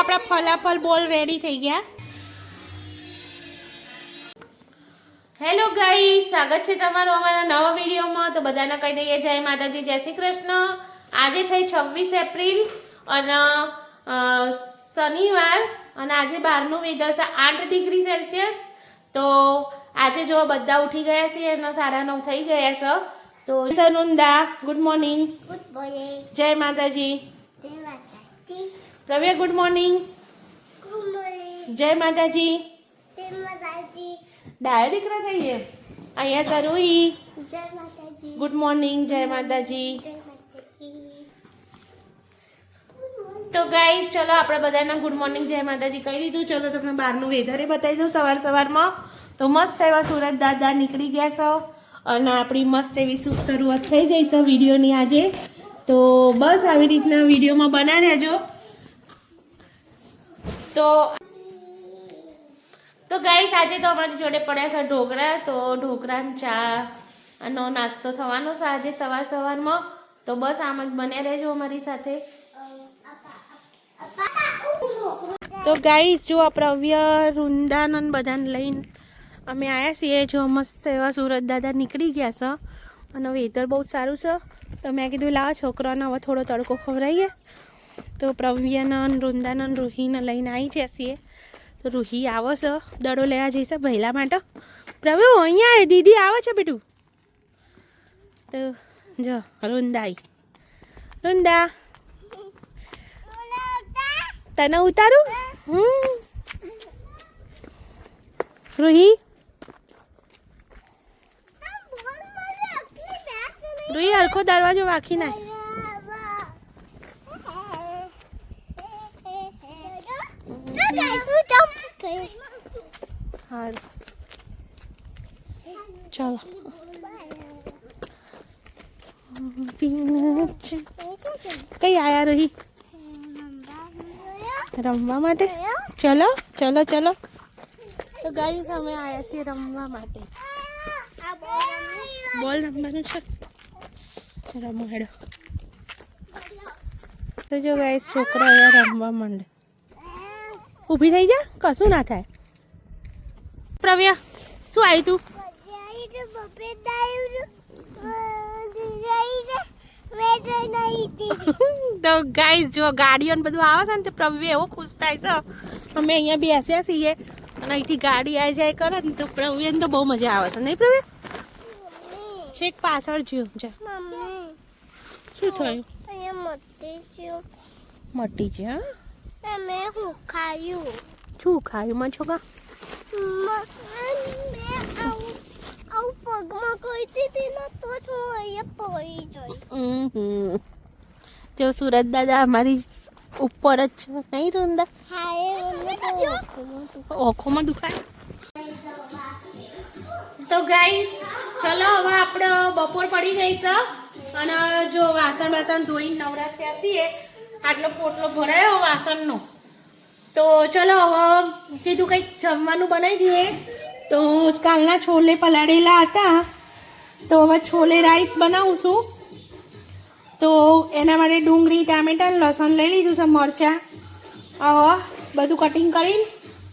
આપણા ફલાફલ બોલ રેડી થઈ ગયા. હેલો ગાઈસ, સ્વાગત છે તમારું અમારા નવા વિડીયોમાં. તો બધાને કહી દઈએ જય માતાજી, જય શ્રી કૃષ્ણ. આજે થઈ 26 એપ્રિલ અને શનિવાર અને આજે બહારનું વેધર છે 8 ડિગ્રી સેલ્સિયસ. તો આજે જો બધા ઉઠી ગયા છે અને 9:30 થઈ ગયા છે. તો સનુંદા ગુડ મોર્નિંગ. Good morning. જય માતાજી. જય માતાજી. પ્રવ્ય ગુડ મોર્નિંગ. Good morning. જય માતાજી. જય માતાજી. ડાયો દીકરા થઈએ. અહીંયા સરુઈ જય માતાજી. Good morning. જય માતાજી. જય માતાજી. તો ગાઈસ ચલો આપણે બધાના ગુડ મોર્નિંગ જય માતાજી કહી દીધું. ચલો તમને બહારનું વેધરે બતાવી દઉં સવારમાં. તો મસ્ત એવા સુરત દાદા નીકળી ગયા છો અને આપણી મસ્ત એવી શુભ શરૂઆત થઈ ગઈ છે વિડીયોની આજે. તો બસ આવી રીતના વિડીયોમાં બના રહેજો. તો ગાઈસ આજે તો અમારી જોડે પડ્યા છે ઢોકળા. તો ઢોકળા ચા નો નાસ્તો થવાનો છે આજે સવારમાં. તો બસ આમ જ બને રહેજો અમારી સાથે. તો ગાઈસ જો પ્રવ્ય વૃંદાનંદ બધાને લઈને અમે આવ્યા છીએ. જો મસ્ત એવા સુરત દાદા નીકળી ગયા છે અને વેધર બહુ સારું છે. તો મેં કીધું લાવો છોકરાને હવે થોડો તડકો ખવડાવીએ. તો પ્રવ્યનંદ વૃંદાનંદ રૂહીને લઈને આવી જઈએ છીએ. તો રૂહી આવે છે દડો લેવા જઈશે ભૈલા માટે. પ્રવ્ય અહીંયા દીદી આવે છે બેટું. તો જો વૃંદા વૃંદા તને ઉતારું. રૂહી રૂહી હરખો દરવાજો વાંખી નાખ. હારું ચાલો. કઈ આયા રહી રમવા માટે. ચલો ચલો ચલો. તો ગાઈસ અમે આવ્યા છીએ રમવા માટે. બોલ રમવાનું છે. રમો હેડો. તો જો ગાઈસ છોકરા અહીંયા રમવા માંડે. ઊભી થઈ જા કશું ના થાય. પ્રવ્યા શું આવ્યું તું. તો ગાઈસ જો ગાડીઓ ને બધું આવે છે ને તો પ્રવ્ય એવો ખુશ થાય છે. અમે અહીંયા બેસ્યા છીએ અને અહીંથી ગાડી આવી જાય કરે ને તો પ્રવ્યને તો બહુ મજા આવે છે નહીં પ્રવ્ય. છેક પાછળ જ્યો છે. શું થયું. મટી છે. હા શું ખાયું. શું ખાયું માં છોકરા. જો સુરત દાદા અમારી ઉપર જ છે નહીં રોંદા. ઓખોમાં દુખાય. તો ગાઈસ ચલો હવે આપણે બપોર પડી ગઈ છે અને જો વાસણ ધોઈને નવરા થયા છીએ. આટલો પોટલો ભરાયો વાસણનો. તો ચલો હવે કીધું કંઈક જમવાનું બનાવી દઈએ. તો કાલના છોલે પલાળેલા હતા તો હવે છોલે રાઈસ બનાવું છું. તો એના માટે ડુંગળી ટામેટા લસણ લઈ લીધું છે. મરચાં હવે બધું કટિંગ કરીને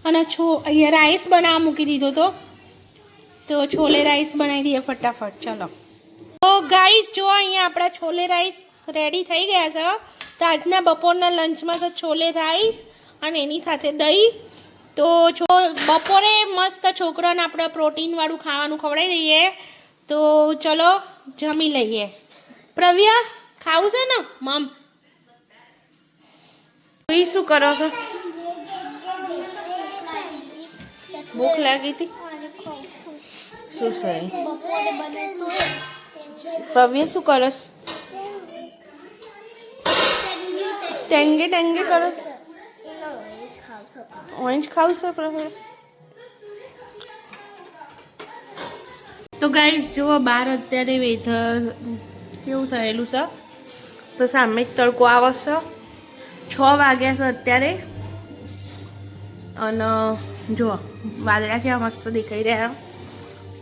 અને અહીંયા રાઈસ બનાવવા મૂકી દીધો તો છોલે રાઈસ બનાવી દઈએ ફટાફટ. ચલો તો ગાઈસ જો અહીંયા આપણા છોલે રાઈસ રેડી થઈ ગયા છે. તો આજના બપોરના લંચમાં તો છોલે રાઈસ અને એની સાથે દહીં. તો બપોરે મસ્ત છોકરાને આપણે પ્રોટીનવાળું ખાવાનું ખવડાવી દઈએ. તો ચલો જમી લઈએ. પ્રવ્યા ખાવું છે ને મમ. શું કરો છો. ભૂખ લાગી હતી. શું છે પ્રવ્ય શું કરસ. ટેંગે કરસ. ઓરેન્જ ખાવું છે પ્રવ્ય. તો ગાઈસ જુઓ બહાર અત્યારે વેધર કેવું થયેલું છે. તો સામે જ તડકો આવે છે. 6 વાગ્યા છે અત્યારે અને જો વાદળા કેવા મસ્ત દેખાઈ રહ્યા.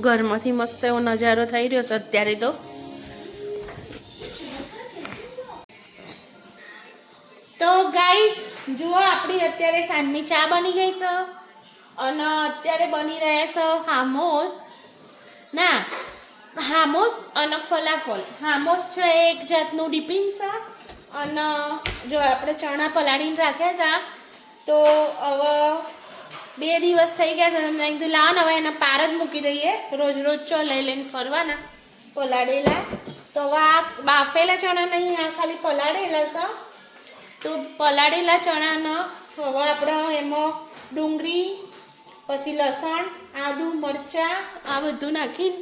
ઘરમાંથી મસ્ત એવો નજારો થઈ રહ્યો છે અત્યારે. તો ગાઈસ જુઓ આપણી અત્યારે સાંજની ચા બની ગઈ છે અને અત્યારે બની રહ્યા છે હામોસ અને ફલાફલ. હામોસ છે એ એક જાતનું ડિપિંગ છે અને જો આપણે ચણા પલાળીને રાખ્યા હતા તો હવે 2 દિવસ થઈ ગયા છે અને મેં કીધું લાવ ને હવે એના પાર જ મૂકી દઈએ, રોજ રોજ ચો લઈને ફરવાના પલાળેલા. તો હવે આ બાફેલા ચણા નહીં, આ ખાલી પલાળેલા છે. તો પલાળેલા ચણાનો હવે આપણે એમાં ડુંગળી, પછી લસણ, આદુ, મરચાં આ બધું નાખીને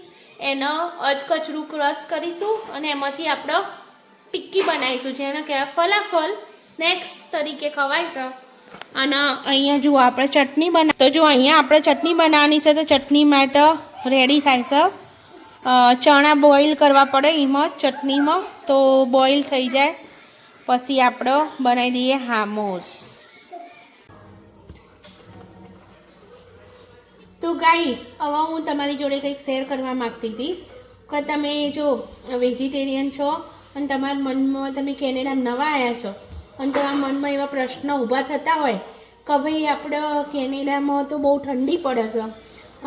એનો અધકચરું ક્રશ કરીશું અને એમાંથી આપણે ટિક્કી બનાવીશું, જેને કહેવાય ફલાફલ. સ્નેક્સ તરીકે ખવાય છે. અને અહીંયા જુઓ આપણે ચટણી તો જો અહીંયા આપણે ચટણી બનાવવાની છે. તો ચટણી માટે રેડી થાય છે. ચણા બોઇલ કરવા પડે એમાં ચટણીમાં, તો બોઇલ થઈ જાય પછી આપણે બનાવી દઈએ હામોસ. તો ગાઈસ, હવે હું તમારી જોડે કંઈક શેર કરવા માગતી હતી કે તમે જો વેજીટેરિયન છો અને તમારા મનમાં તમે કેનેડામાં નવા આવ્યા છો અને તમારા મનમાં એવા પ્રશ્નો ઊભા થતા હોય કે ભાઈ આપણે કેનેડામાં તો બહુ ઠંડી પડે છે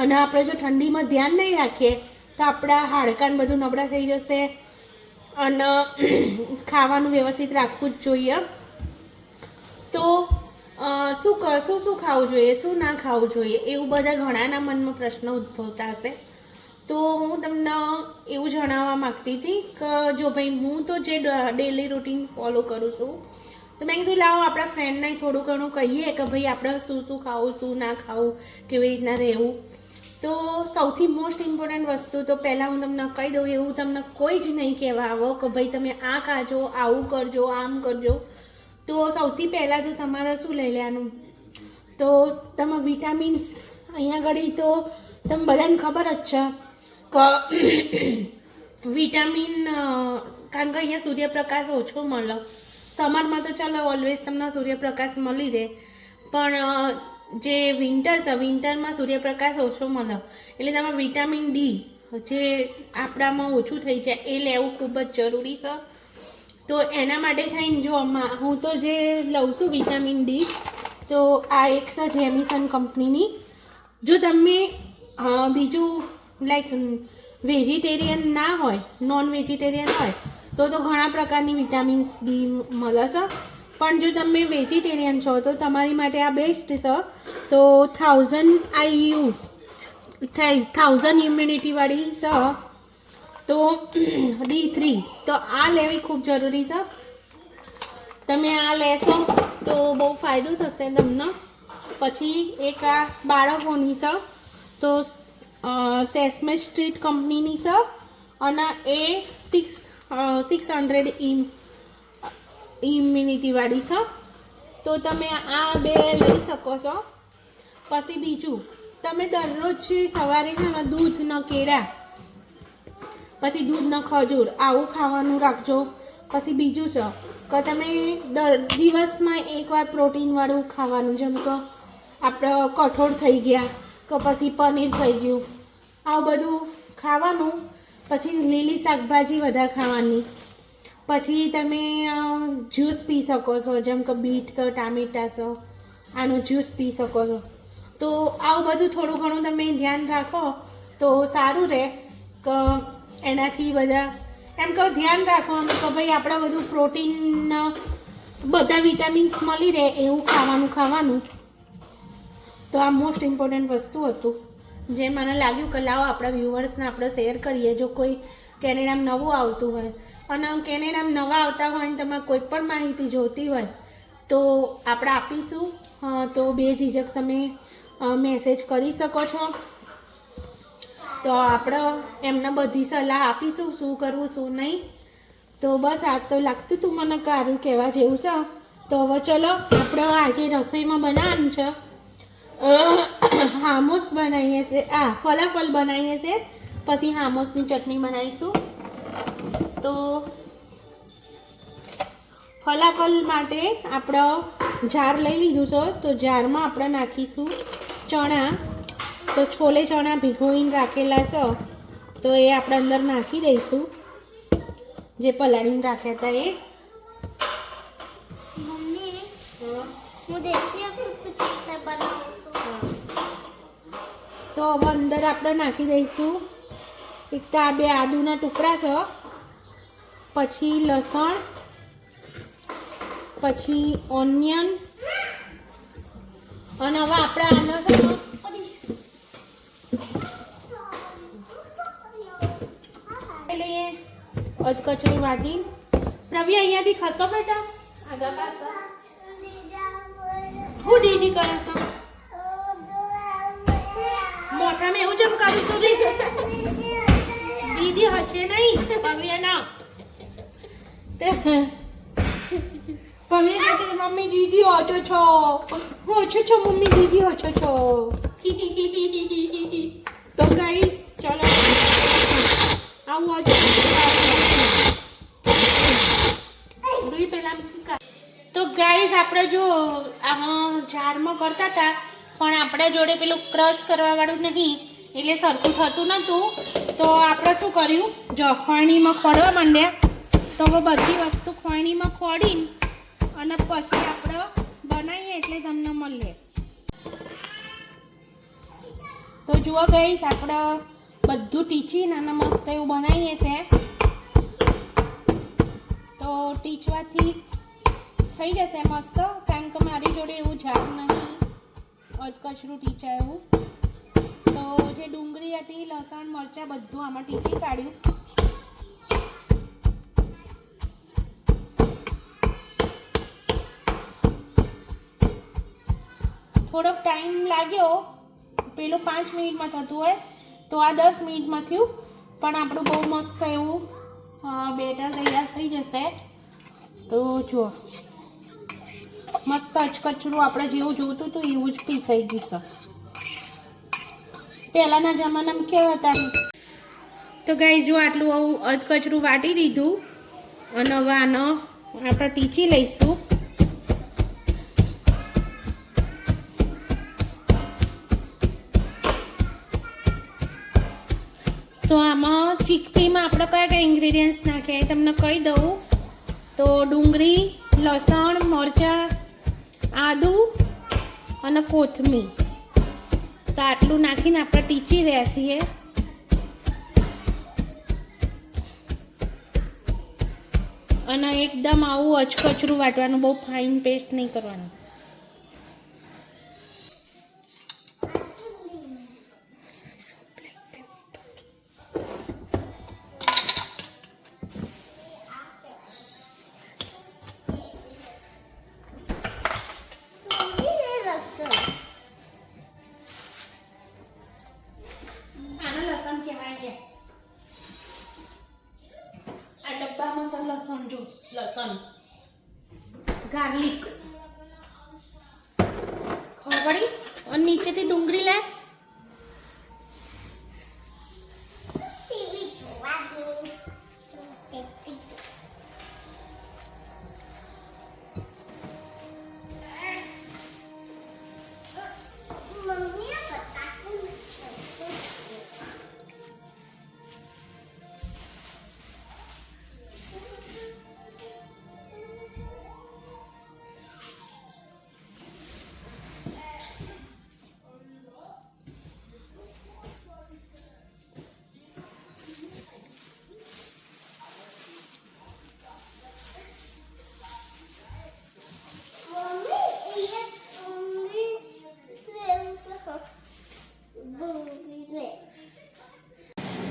અને આપણે જો ઠંડીમાં ધ્યાન નહીં રાખીએ તો આપણા હાડકાં બધું નબળા થઈ જશે અને ખાવાનું વ્યવસ્થિત રાખવું જ જોઈએ. તો શું ખાવું જોઈએ, શું ના ખાવું જોઈએ, એવું બધા ઘણાના મનમાં પ્રશ્નો ઉદ્ભવતા હશે. તો હું તમને એવું જણાવવા માગતી હતી કે જો ભાઈ હું તો જે ડેલી રૂટીન ફોલો કરું છું, તો મેં કીધું લાવો આપણા ફ્રેન્ડને થોડું ઘણું કહીએ કે ભાઈ આપણે શું ખાવું, શું ના ખાવું, કેવી રીતના રહેવું. તો સૌથી મોસ્ટ ઇમ્પોર્ટન્ટ વસ્તુ તો પહેલાં હું તમને કહી દઉં, એવું તમને કોઈ જ નહીં કહેવા આવો કે ભાઈ તમે આ ખાજો, આવું કરજો, આમ કરજો. તો સૌથી પહેલાં જો તમારે શું લઈ લેવાનું, તો તમે વિટામિન્સ અહીંયા આગળ તો તમે બધાને ખબર જ છે કે વિટામિન, કારણ કે અહીંયા સૂર્યપ્રકાશ ઓછો મળે. સમરમાં તો ચાલો ઓલવેઝ તમને સૂર્યપ્રકાશ મળી રહે, પણ જે વિન્ટર છે, વિન્ટરમાં સૂર્યપ્રકાશ ઓછો મળે એટલે તમારે વિટામિન ડી જે આપણામાં ઓછું થઈ જાય એ લેવું ખૂબ જ જરૂરી છે. તો એના માટે થઈને જો હું તો જે લઉં છું વિટામિન ડી, તો આ એક છે જેમિસન કંપનીની. જો તમે બીજું લાઈક વેજીટેરિયન ના હોય, નોન વેજીટેરિયન હોય તો ઘણા પ્રકારની વિટામિન્સ ડી મળે છે. પણ જો તમે વેજીટેરિયન છો તો તમારી માટે આ બેસ્ટ છે. તો 1000 IU 1000 ઇમ્યુનિટીવાળી છે. તો D3 તો આ લેવી ખૂબ જરૂરી છે. તમે આ લેશો તો બહુ ફાયદો થશે તમને. પછી એક આ બાળકોની છે, તો સેસ્મે સ્ટ્રીટ કંપનીની છે અને એ 600 ઇમ્યુનિટીવાળી છે. તો તમે આ 2 લઈ શકો છો. પછી બીજું, તમે દરરોજ સવારે છે ને દૂધ ને કેળા, પછી દૂધ ને ખજૂર આવું ખાવાનું રાખજો. પછી બીજું છે કે તમે દિવસમાં એકવાર પ્રોટીનવાળું ખાવાનું, જેમ કે આપણે કઠોળ થઈ ગયા કે પછી પનીર થઈ ગયું, આવું બધું ખાવાનું. પછી લીલી શાકભાજી વધારે ખાવાની. પછી તમે જ્યુસ પી શકો છો, જેમ કે બીટ છે, ટામેટા છે, આનું જ્યુસ પી શકો છો. તો આવું બધું થોડું ઘણું તમે ધ્યાન રાખો તો સારું રહે કે એનાથી બધા એમ કહો ધ્યાન રાખવાનું કે ભાઈ આપણે બધું પ્રોટીન, બધા વિટામિન્સ મળી રહે એવું ખાવાનું. તો આ મોસ્ટ ઇમ્પોર્ટન્ટ વસ્તુ હતું જે મને લાગ્યું કે લાવો આપણા વ્યૂવર્સને આપણે શેર કરીએ. જો કોઈ કેનેડામાં નવું આવતું હોય અને કેનેડામાં નવા આવતા હોય અને તમારે કોઈ પણ માહિતી જોઈતી હોય તો આપણે આપીશું. તો બેઝિઝક તમે મેસેજ કરી શકો છો. તો આપણે એમને બધી સલાહ આપીશું શું કરવું શું નહીં. તો બસ આ તો લાગતું હતું મને સારું કહેવા જેવું છે. તો હવે ચલો આપણે આજે રસોઈમાં બનાવવાનું છે હામોસ બનાવીએ છીએ, ફલાફલ બનાવીએ છીએ, પછી હામોસની ચટણી બનાવીશું. તો ફલાફલ માટે આપણે જાર લઈ લીધું છે. તો જારમાં આપણે નાખીશું ચણા. તો છોલે ચણા ભીગોઈને રાખેલા છે તો એ આપણે અંદર નાખી દઈશું, જે પલાળીને રાખ્યા હતા એ. હું દેખી આપું પછી રીતે બનાવું છું. તો હવે અંદર આપણે નાખી દઈશું એક તો આ 2 આદુના ટુકડા છે, પછી લસણ, પછી ઓનિયન, અને હવે આપણે આનો છે ને લઈએ અધકચરું વાટી. પ્રવી અહીંયાથી ખસો બેટા, આગળ પાછળ. હું દીદી કરે છો મોઢામાં એવું જેમ કરું છું દીદી હશે નહીં પવ્ય ના પવ્ય કહે મમ્મી દીદી હોજો છો, હોજો છો મમ્મી દીદી હોજો છો. તો ગાઈસ ચલો આવું હોજો પેલા. તો ગાઈસ આપણે જો આમાં જારમાં કરતા હતા પણ આપણે જોડે પેલું ક્રશ કરવા વાળું નહીં એટલે સરખું થતું નહોતું. તો આપણે શું કર્યું, જો ખોણીમાં ખોડવા માંડ્યા. તો હવે બધી વસ્તુ ખોણીમાં ખોડીને અને પછી આપણે બનાવીએ એટલે તમને મળીએ. તો જુઓ ગાઈસ આપણે બધું ટીચીને અને મસ્ત એવું બનાવીએ છે. તો ટીચવાથી થઈ જશે મસ્ત, કારણ કે મારી જોડે એવું ઝાડ નહીં અધકચરું ટીચા એવું. તો જે ડુંગળી હતી, લસણ, મરચાં બધું આમાં ટીચી કાઢ્યું. થોડોક ટાઈમ લાગ્યો, પેલું 5 મિનિટમાં થતું હોય તો આ 10 મિનિટમાં થયું. પણ આપણું બહુ મસ્ત એવું બેટર તૈયાર થઈ જશે. તો જુઓ મસ્ત અચકચરું આપણે જેવું જોતું હતું એવું જ પીસાઈ ગયું છે. પહેલાંના જમાનામાં કેવા હતા. તો ગાઈસ જો આટલું આવું અધકચરું વાટી દીધું અને હવે આનો આપણે ટીચી લઈશું. તો આમાં ચીકપીમાં આપણે કયા કયા ઇન્ગ્રેડિયન્ટ્સ નાખ્યા એ તમને કહી દઉં. તો ડુંગળી, લસણ, મરચાં, આદુ અને કોથમીર. તો આટલું નાખીને આપણે ટીચી રહ્યા છીએ. અને એકદમ આવું અચકચરું વાટવાનું, બહુ ફાઇન પેસ્ટ નહીં કરવાનું. લસણ જો લસણ, ગાર્લિક, ખબર પડી. અને નીચેથી ડુંગળી લે.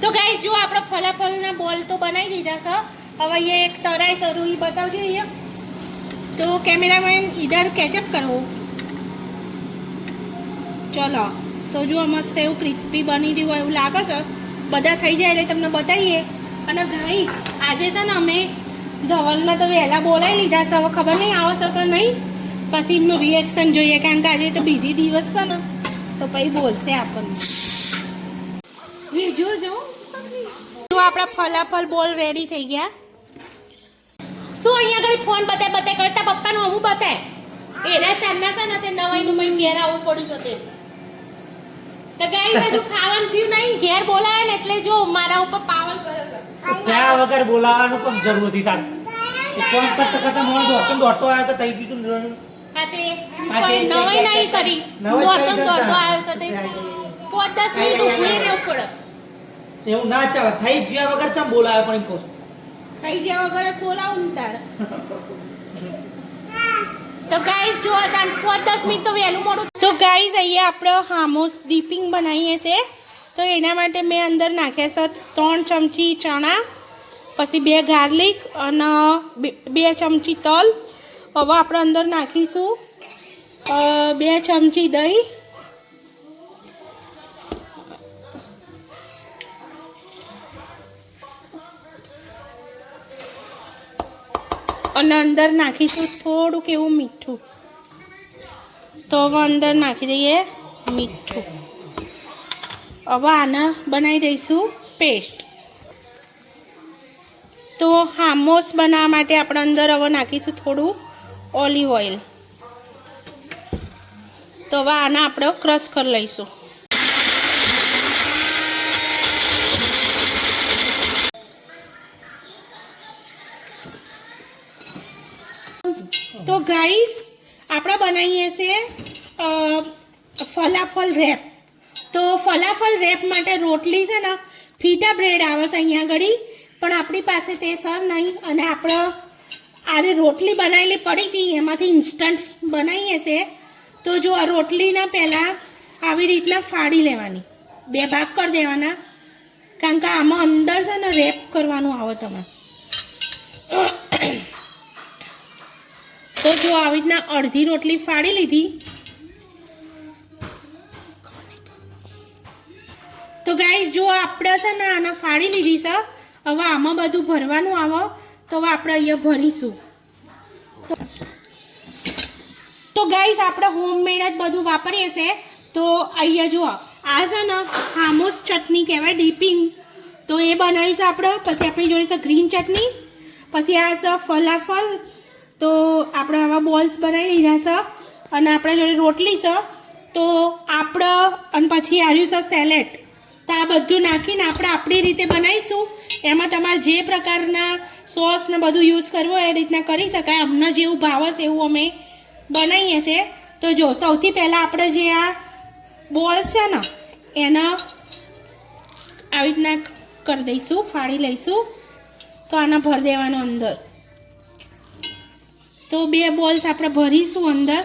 તો ગાઈસ જો આપણે ફલાફલના બોલ તો બનાવી દીધા છે. હવે અહીંયા એક તરાઈ શરૂ એ બતાવજો અહીંયા. તો કેમેરામેન ઇધર કેચઅપ કરો. ચલો તો જો મસ્ત એવું ક્રિસ્પી બની રહ્યું એવું લાગે છે. બધા થઈ જાય એટલે તમને બતાવીએ. અને ગાઈસ આજે છે ને અમે ધવલને તો વહેલા બોલાવી લીધા છે. હવે ખબર નહીં આવશે તો નહીં, પછી એમનું રિએક્શન જોઈએ, કારણ કે આજે તો બીજી દિવસ છે ને તો પછી બોલશે આપણને. જો આપણા ફલાફલ બોલ રેડી થઈ ગયા. શું અહીંયા આગળ ફોન બતાય કરતા પપ્પાનું હું બતાય એના ચાંદના છે ને તે નવાઈનું મય ઘેર આવવું પડ્યું છે તે. તો ગાઈસ હજુ ખાવાનું થયું નહીં, ઘેર બોલાય ને એટલે જો મારા ઉપર પાવન કરે છે. ત્યાં વગર બોલાવાનું કોમ જરૂર હતી તાર ફોન કરતા કરતા મોણ દોડતો આવ્યો તો તઈ બીજું આ તે કોઈ નવાઈ નહીં કરી દોડતો દોડતો આવ્યો છે તે 5-10 મિનિટ ઊભી રહેવું પડે. એવું ના ચાલે. થઈ જ ગયા વગર ચમ બોલાવે પણ પોસ. થઈ ગયા વગર જ બોલાવું ને તારે. તો ગાઈસ જો તાર 5-10 મિનિટ તો વહેલું મોડું. તો ગાઈસ અહીંયા આપણે હામોસ ડીપિંગ બનાવીએ છે. તો એના માટે મેં અંદર નાખ્યા છે 3 ચમચી ચણા, પછી 2 ગાર્લિક અને 2 ચમચી તલ. હવે આપણે અંદર નાખીશું 2 ચમચી દહીં, અને અંદર નાખીશું થોડુંક એવું મીઠું. તો હવે અંદર નાખી દઈએ મીઠું. હવે આને બનાવી દઈશું પેસ્ટ. તો હામોસ બનાવવા માટે આપણે અંદર હવે નાખીશું થોડું ઓલિવ ઓઇલ. તો હવે આને આપણે ક્રશ કરી લઈશું. તો ગાઈસ આપણે બનાવીએ છીએ ફલાફલ રેપ. તો ફલાફલ રેપ માટે રોટલી છે ને ફીટા બ્રેડ આવે છે અહીંયા આગળ, પણ આપણી પાસે તે સર નહીં. અને આપણે આને રોટલી બનાવેલી પડી હતી એમાંથી ઇન્સ્ટન્ટ બનાવીએ છીએ. તો જો આ રોટલીના પહેલાં આવી રીતના ફાડી લેવાની, 2 ભાગ કરી દેવાના, કારણ કે આમાં અંદર છે ને રેપ કરવાનું આવે તમે. તો જો આવી રીતના અડધી રોટલી ફાડી લીધી. તો ગાઈસ જો આપણે છે ને આને ફાડી લીધી છે. હવે આમાં બધું ભરવાનું આવે. તો હવે આપણે અહીંયા ભરીશું. તો ગાઈસ આપણે હોમમેડ જ બધું વાપરીએ છીએ. તો અહીંયા જુઓ આ છે ને હામોસ ચટણી કહેવાય, ડીપિંગ. તો એ બનાવ્યું છે આપણે. પછી આપણી જોડે છે ગ્રીન ચટણી. પછી આ છે ફલાફલ. તો આપણે આવા બોલ્સ બનાવી લીધા છે. અને આપણા જોડે રોટલી છે. તો આપણે અને પછી આવ્યું છે સેલેડ. તો આ બધું નાખીને આપણે આપણી રીતે બનાવીશું. એમાં તમારે જે પ્રકારના સોસ ને બધું યુઝ કરવું હોય એ રીતના કરી શકાય. અમને જેવું ભાવે છે એવું અમે બનાવીએ છીએ. તો જો સૌથી પહેલાં આપણે જે આ બોલ્સ છે ને એને આવી રીતના કરી દઈશું, ફાડી લઈશું. તો આને ભરી દેવાનું અંદર. તો 2 બોલ્સ આપણે ભરીશું અંદર,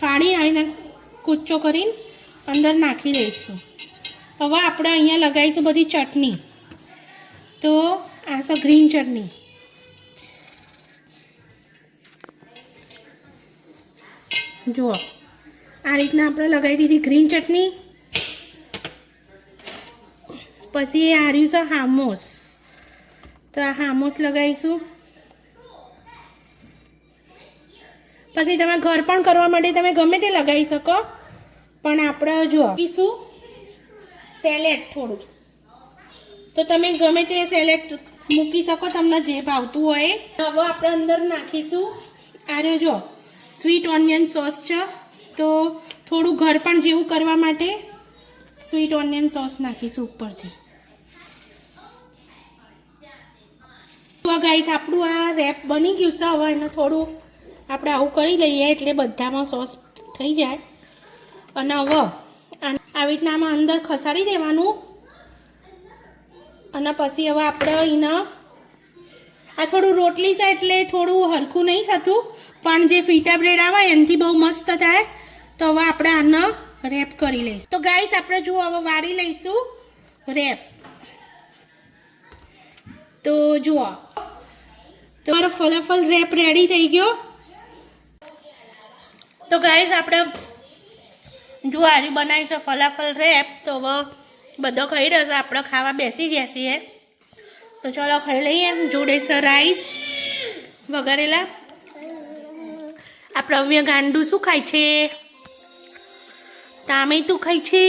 ફાડી આવીને કૂચો કરીને અંદર નાખી દઈશું. હવે આપણે અહીંયા લગાવીશું બધી ચટણી. તો આ છે ગ્રીન ચટણી. જુઓ આ રીતના આપણે લગાવી દીધી ગ્રીન ચટણી. પછી એ આર્યું છે હામોસ. તો આ હામોસ લગાવીશું. પછી તમે ઘર પણ કરવા માટે તમે ગમે તે લગાવી શકો. પણ આપણે જો શું સેલેડ થોડું, તો તમે ગમે તે સેલેડ મૂકી શકો તમને જે ભાવતું હોય. હવે આપણે અંદર નાખીશું આ જો સ્વીટ ઓનિયન સોસ છે. તો થોડું ઘર પણ જેવું કરવા માટે સ્વીટ ઓનિયન સોસ નાખીશું ઉપરથી. તો ગાઈસ આપણું આ રેપ બની ગયું છે. હવે એને થોડું આપણે આવું કરી લઈએ એટલે બધામાં સોસ થઈ જાય. અને હવે આવી રીતના આમાં અંદર ખસાડી દેવાનું. અને પછી હવે આપણે એને આ થોડું રોટલી છે એટલે થોડું હરખું નહીં થતું, પણ જે ફીટા બ્રેડ આવે એનાથી બહુ મસ્ત થાય. તો હવે આપણે આને રેપ કરી લઈશું. તો ગાઈસ આપણે જો હવે વારી લઈશું રેપ. તો જુઓ તમારો ફલાફલ રેપ રેડી થઈ ગયો. તો ગાઈસ આપણે જો આજે બનાવી છે ફલાફલ રેપ. તો હવે બધો ખાઈ રહ્યો છે, આપણે ખાવા બેસી ગયા છીએ. તો ચાલો ખાઈ લઈએ. જોડે છે રાઈસ વઘારેલા. આપણે હવે ગાંડું શું ખાય છે? ટામેટું ખાય છે.